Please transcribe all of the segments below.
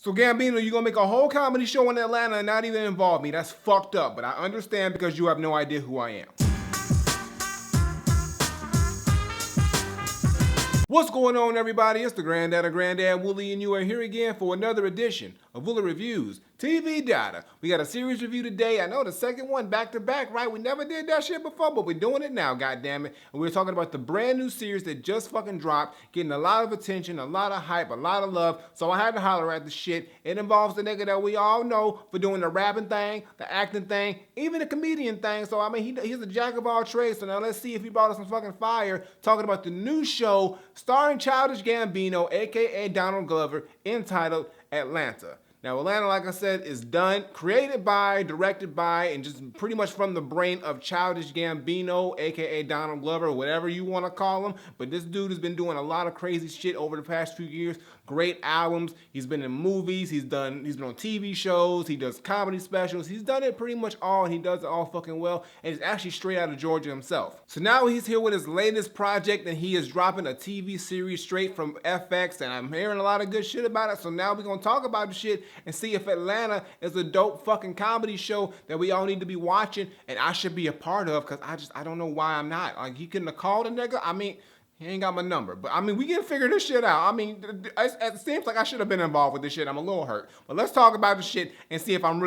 So Gambino, you gonna make a whole comedy show in Atlanta and not even involve me? That's fucked up, but I understand because you have no idea who I am. What's going on, everybody? It's the Granddad of Granddad Woolly, and you are here again for another edition of Woolly Reviews TV Data. We got a series review today. I know the second one back to back, right? We never did that shit before, but we're doing it now, goddammit. And we're talking about the brand new series that just fucking dropped, getting a lot of attention, a lot of hype, a lot of love. So I had to holler at the shit. It involves the nigga that we all know for doing the rapping thing, the acting thing, even the comedian thing. So I mean, he's a jack of all trades. So now let's see if he brought us some fucking fire. Talking about the new show starring Childish Gambino, aka Donald Glover, entitled Atlanta. Now, Atlanta, like I said, is done, created by, directed by, and just pretty much from the brain of Childish Gambino, aka Donald Glover, whatever you want to call him. But this dude has been doing a lot of crazy shit over the past few years. Great albums. He's been in movies. He's been on TV shows. He does comedy specials. He's done it pretty much all, and he does it all fucking well. And he's actually straight out of Georgia himself. So now he's here with his latest project, and he is dropping a TV series straight from FX, and I'm hearing a lot of good shit about it. So now we're gonna talk about the shit and see if Atlanta is a dope fucking comedy show that we all need to be watching and I should be a part of, because I don't know why I'm not. Like, he couldn't have called a nigga. I mean, he ain't got my number, but I mean, we can figure this shit out. I mean, it seems like I should have been involved with this shit. I'm a little hurt, but let's talk about the shit and see if I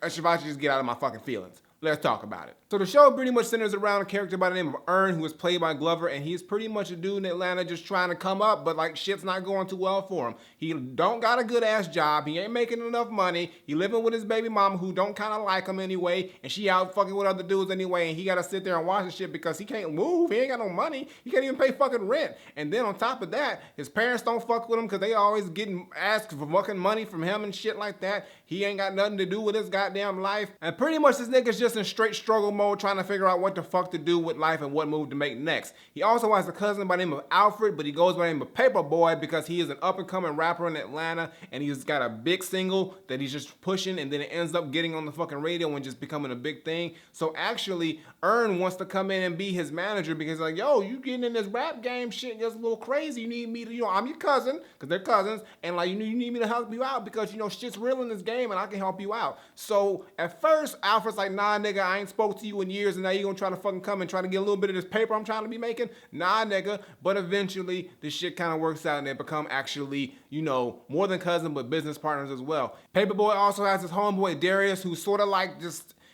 should just get out of my fucking feelings. Let's talk about it. So the show pretty much centers around a character by the name of Earn, who is played by Glover, and he's pretty much a dude in Atlanta just trying to come up, but like shit's not going too well for him. He don't got a good ass job, he ain't making enough money, he living with his baby mama who don't kind of like him anyway, and she out fucking with other dudes anyway, and he gotta sit there and watch the shit because he can't move, he ain't got no money, he can't even pay fucking rent. And then on top of that, his parents don't fuck with him because they always getting asked for fucking money from him and shit like that. He ain't got nothing to do with his goddamn life, and pretty much this nigga's just in straight struggle mode trying to figure out what the fuck to do with life and what move to make next. He also has a cousin by the name of Alfred, but he goes by the name of Paperboy because he is an up-and-coming rapper in Atlanta, and he's got a big single that he's just pushing, and then it ends up getting on the fucking radio and just becoming a big thing. So actually, Earn wants to come in and be his manager because like, yo, you getting in this rap game shit just a little crazy. You need me to, I'm your cousin, because they're cousins, and like, you need me to help you out because, shit's real in this game and I can help you out. So at first, Alfred's like, nah, nigga, I ain't spoke to you in years, and now you gonna try to fucking come and try to get a little bit of this paper I'm trying to be making? Nah, nigga. But eventually, this shit kind of works out and they become actually, more than cousin, but business partners as well. Paperboy also has his homeboy Darius, who's sort of like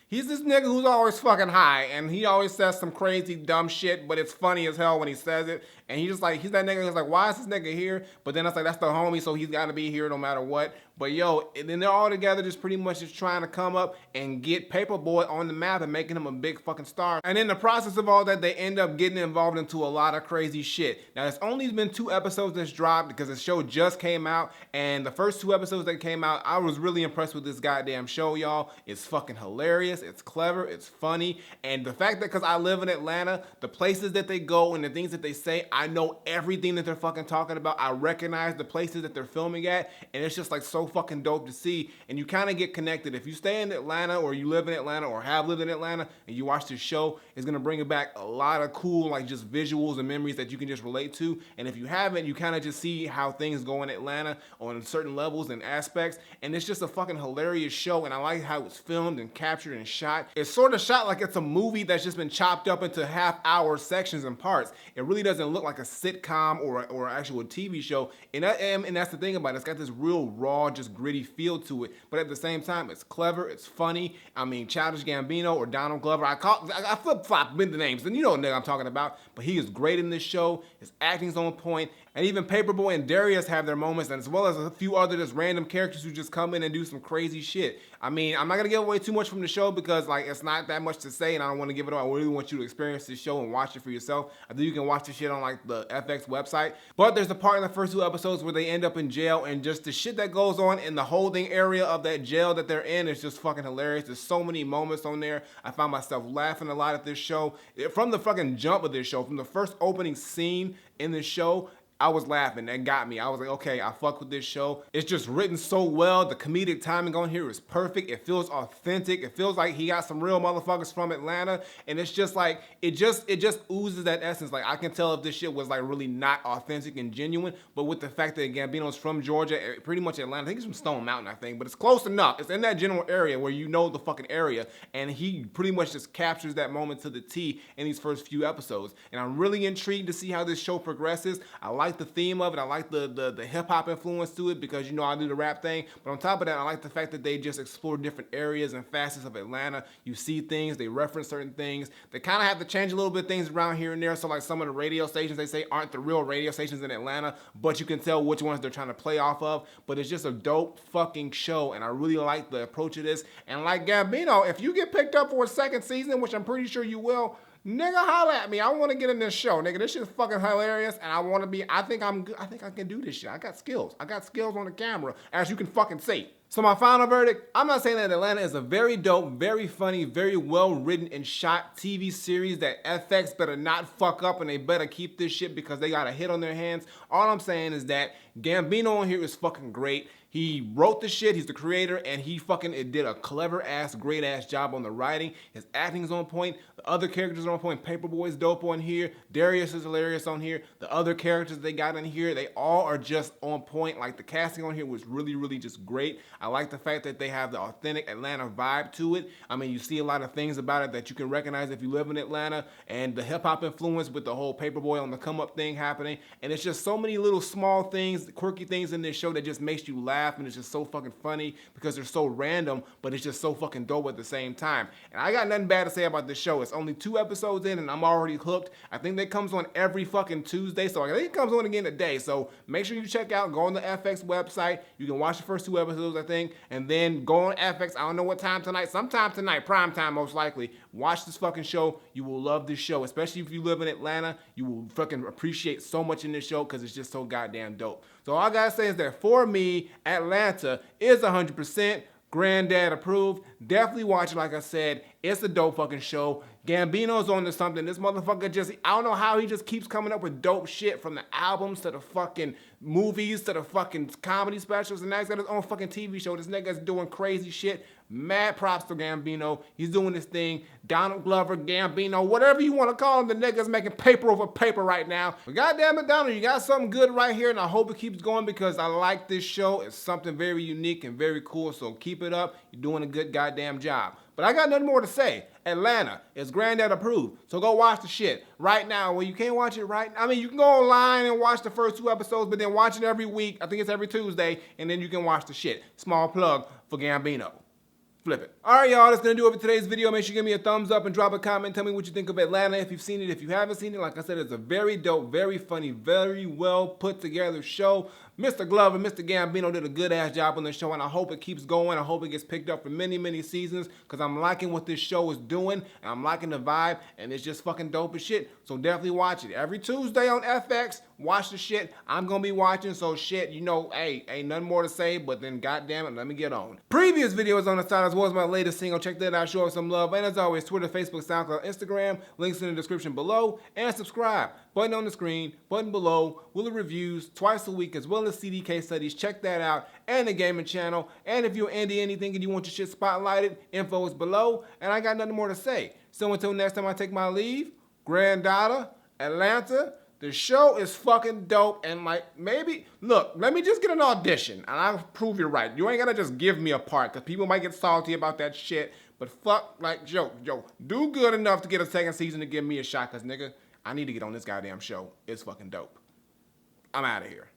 he's this nigga who's always fucking high, and he always says some crazy dumb shit, but it's funny as hell when he says it. And he's that nigga who's like, why is this nigga here? But then it's like, that's the homie, so he's gotta be here no matter what. But yo, and then they're all together just pretty much just trying to come up and get Paperboy on the map and making him a big fucking star. And in the process of all that, they end up getting involved into a lot of crazy shit. Now, there's only been 2 episodes that's dropped because the show just came out, and the first 2 episodes that came out, I was really impressed with this goddamn show, y'all. It's fucking hilarious, it's clever, it's funny, and the fact that because I live in Atlanta, the places that they go and the things that they say, I know everything that they're fucking talking about. I recognize the places that they're filming at, and it's just like so fucking dope to see, and you kind of get connected. If you stay in Atlanta or you live in Atlanta or have lived in Atlanta and you watch this show, it's gonna bring back a lot of cool like just visuals and memories that you can just relate to. And if you haven't, you kind of just see how things go in Atlanta on certain levels and aspects, and it's just a fucking hilarious show. And I like how it's filmed and captured and shot. It's sort of shot like it's a movie that's just been chopped up into half-hour sections and parts. It really doesn't look like a sitcom or actual TV show, and that's the thing about it. It's got this real raw, just gritty feel to it, but at the same time, it's clever, it's funny. I mean, Childish Gambino or Donald Glover, I flip-flop with the names, and you know what nigga I'm talking about, but he is great in this show. His acting's on point, and even Paperboy and Darius have their moments, and as well as a few other just random characters who just come in and do some crazy shit. I mean, I'm not gonna give away too much from the show because like it's not that much to say, and I don't want to give it away. I really want you to experience this show and watch it for yourself. I think you can watch this shit on like the FX website, but there's a part in the first 2 episodes where they end up in jail, and just the shit that goes on in the holding area of that jail that they're in is just fucking hilarious. There's so many moments on there. I found myself laughing a lot at this show from the fucking jump of this show, from the first opening scene in this show. I was laughing. That got me. I was like, okay, I fuck with this show. It's just written so well. The comedic timing on here is perfect. It feels authentic. It feels like he got some real motherfuckers from Atlanta. And it's just like, it just oozes that essence. Like, I can tell if this shit was like really not authentic and genuine, but with the fact that Gambino's from Georgia, pretty much Atlanta. I think he's from Stone Mountain, I think, but it's close enough. It's in that general area where you know the fucking area. And he pretty much just captures that moment to the T in these first few episodes. And I'm really intrigued to see how this show progresses. I like the theme of it. I like the hip-hop influence to it because, you know, I do the rap thing. But on top of that, I like the fact that they just explore different areas and facets of Atlanta. You see things, they reference certain things. They kind of have to change a little bit of things around here and there. So like some of the radio stations they say aren't the real radio stations in Atlanta, but you can tell which ones they're trying to play off of. But it's just a dope fucking show, and I really like the approach of this. And like Gambino, if you get picked up for a second season, which I'm pretty sure you will, nigga, holla at me. I want to get in this show, nigga. This shit's fucking hilarious, and I want to be, I think I'm good. I think I can do this shit. I got skills. I got skills on the camera, as you can fucking see. So my final verdict, I'm not saying that Atlanta is a very dope, very funny, very well written and shot TV series that FX better not fuck up, and they better keep this shit because they got a hit on their hands. All I'm saying is that Gambino on here is fucking great. He wrote the shit, he's the creator, and he fucking did a clever ass, great ass job on the writing. His acting is on point, the other characters are on point. Paperboy's dope on here, Darius is hilarious on here, the other characters they got in here, they all are just on point. Like the casting on here was really, really just great. I like the fact that they have the authentic Atlanta vibe to it. I mean, you see a lot of things about it that you can recognize if you live in Atlanta, and the hip hop influence with the whole Paperboy on the come up thing happening. And it's just so many little small things, quirky things in this show that just makes you laugh. And it's just so fucking funny because they're so random, but it's just so fucking dope at the same time. And I got nothing bad to say about this show. It's only 2 episodes in and I'm already hooked. I think that comes on every fucking Tuesday, so I think it comes on again today. So make sure you check out, go on the FX website. You can watch the first 2 episodes, I think, and then go on FX. I don't know what time tonight, sometime tonight, prime time most likely. Watch this fucking show. You will love this show, especially if you live in Atlanta. You will fucking appreciate so much in this show because it's just so goddamn dope. So all I gotta say is that for me, Atlanta is 100% Granddad approved. Definitely watch it. Like I said, it's a dope fucking show. Gambino's on to something. This motherfucker just, I don't know how he just keeps coming up with dope shit, from the albums to the fucking movies to the fucking comedy specials, and now he's got his own fucking TV show. This nigga's doing crazy shit. Mad props to Gambino. He's doing this thing. Donald Glover, Gambino, whatever you want to call him, the nigga's making paper over paper right now. But goddamn it, Donald, you got something good right here, and I hope it keeps going because I like this show. It's something very unique and very cool, so keep it up. You're doing a good goddamn job. But I got nothing more to say. Atlanta is Granddad approved. So go watch the shit right now. Well, you can't watch it right now. I mean, you can go online and watch the first 2 episodes, but then watch it every week. I think it's every Tuesday, and then you can watch the shit. Small plug for Gambino. Flip it. All right, y'all, that's going to do it for today's video. Make sure you give me a thumbs up and drop a comment. Tell me what you think of Atlanta if you've seen it. If you haven't seen it, like I said, it's a very dope, very funny, very well put together show. Mr. Glover, Mr. Gambino did a good ass job on the show, and I hope it keeps going. I hope it gets picked up for many, many seasons because I'm liking what this show is doing, and I'm liking the vibe, and it's just fucking dope as shit. So definitely watch it. Every Tuesday on FX, watch the shit. I'm going to be watching, so shit, you know, hey, ain't nothing more to say, but then goddamn it, let me get on. Previous videos on the side as well as my latest single. Check that out, show us some love. And as always, Twitter, Facebook, SoundCloud, Instagram, links in the description below, and subscribe. Button on the screen, button below, Woolly Reviews, twice a week, as well as CDK studies. Check that out, and the gaming channel. And if you're into anything and you want your shit spotlighted, info is below, and I got nothing more to say. So until next time I take my leave, Granddaughter, Atlanta, the show is fucking dope, and like, maybe, look, let me just get an audition, and I'll prove you're right. You ain't gotta just give me a part, because people might get salty about that shit, but fuck, like, yo, do good enough to get a second season to give me a shot, because nigga, I need to get on this goddamn show. It's fucking dope. I'm out of here.